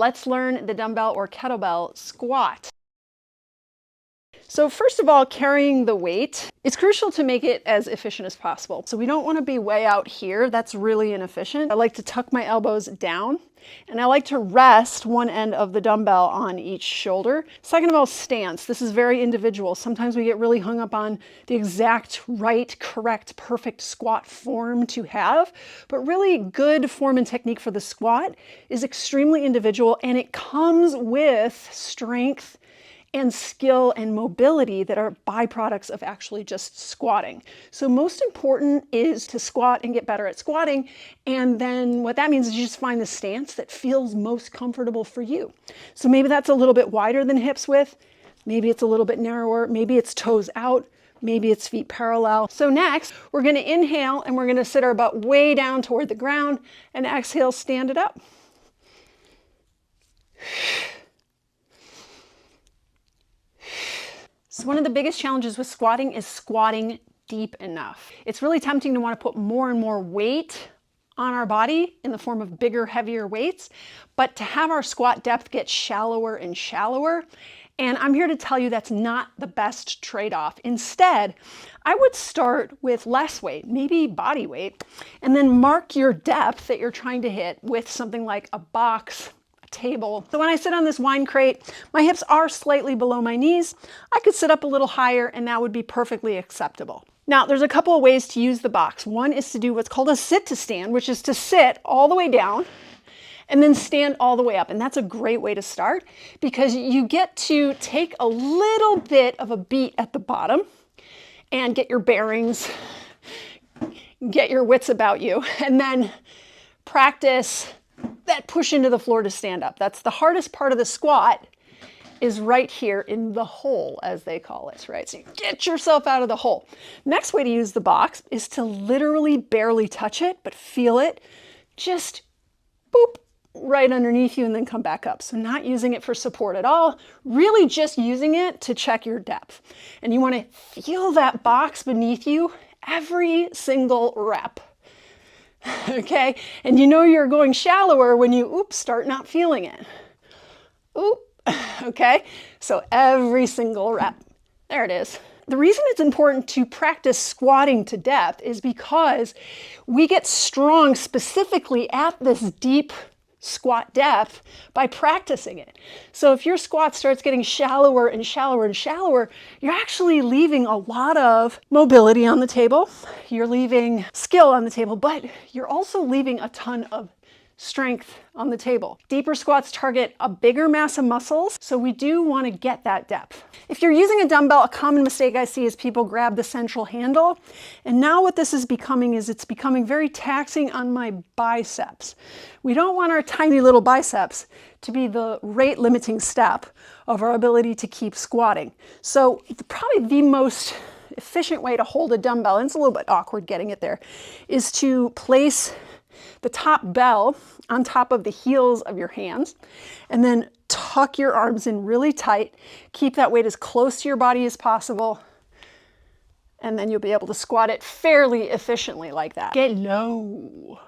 let's learn the dumbbell or kettlebell squat. So first of all, carrying the weight, it's crucial to make it as efficient as possible. So we don't want to be way out here. That's really inefficient. I like to tuck my elbows down, and I like to rest one end of the dumbbell on each shoulder. Second of all, stance. This is very individual. Sometimes we get really hung up on the exact right, correct, perfect squat form to have, but really good form and technique for the squat is extremely individual, and it comes with strength and skill and mobility that are byproducts of actually just squatting. So most important is to squat and get better at squatting. And then what that means is you just find the stance that feels most comfortable for you. So maybe that's a little bit wider than hips width. Maybe it's a little bit narrower. Maybe it's toes out. Maybe it's feet parallel. So next, we're going to inhale and we're going to sit our butt way down toward the ground, and exhale, stand it up. So one of the biggest challenges with squatting is squatting deep enough. It's really tempting to want to put more and more weight on our body in the form of bigger, heavier weights, but to have our squat depth get shallower and shallower. And I'm here to tell you that's not the best trade-off. Instead, I would start with less weight, maybe body weight, and then mark your depth that you're trying to hit with something like a box, table. So when I sit on this wine crate, my hips are slightly below my knees. I could sit up a little higher and that would be perfectly acceptable. Now, there's a couple of ways to use the box. One is to do what's called a sit to stand, which is to sit all the way down and then stand all the way up. And that's a great way to start because you get to take a little bit of a beat at the bottom and get your bearings, get your wits about you, and then practice that push into the floor to stand up. That's the hardest part of the squat, is right here in the hole, as they call it, right? So you get yourself out of the hole. Next way to use the box is to literally barely touch it, but feel it just boop right underneath you and then come back up. So not using it for support at all, really just using it to check your depth. And you want to feel that box beneath you every single rep. Okay, and you know you're going shallower when you, start not feeling it. Okay, so every single rep. There it is. The reason it's important to practice squatting to depth is because we get strong specifically at this deep squat depth by practicing it. So if your squat starts getting shallower and shallower and shallower, you're actually leaving a lot of mobility on the table. You're leaving skill on the table, but you're also leaving a ton of strength on the table. Deeper squats target a bigger mass of muscles, so we do want to get that depth. If you're using a dumbbell, a common mistake I see is people grab the central handle, and now what this is becoming is it's becoming very taxing on my biceps. We don't want our tiny little biceps to be the rate limiting step of our ability to keep squatting. So probably the most efficient way to hold a dumbbell, and it's a little bit awkward getting it there, is to place the top bell on top of the heels of your hands, and then tuck your arms in really tight. Keep that weight as close to your body as possible, and then you'll be able to squat it fairly efficiently like that. Get low.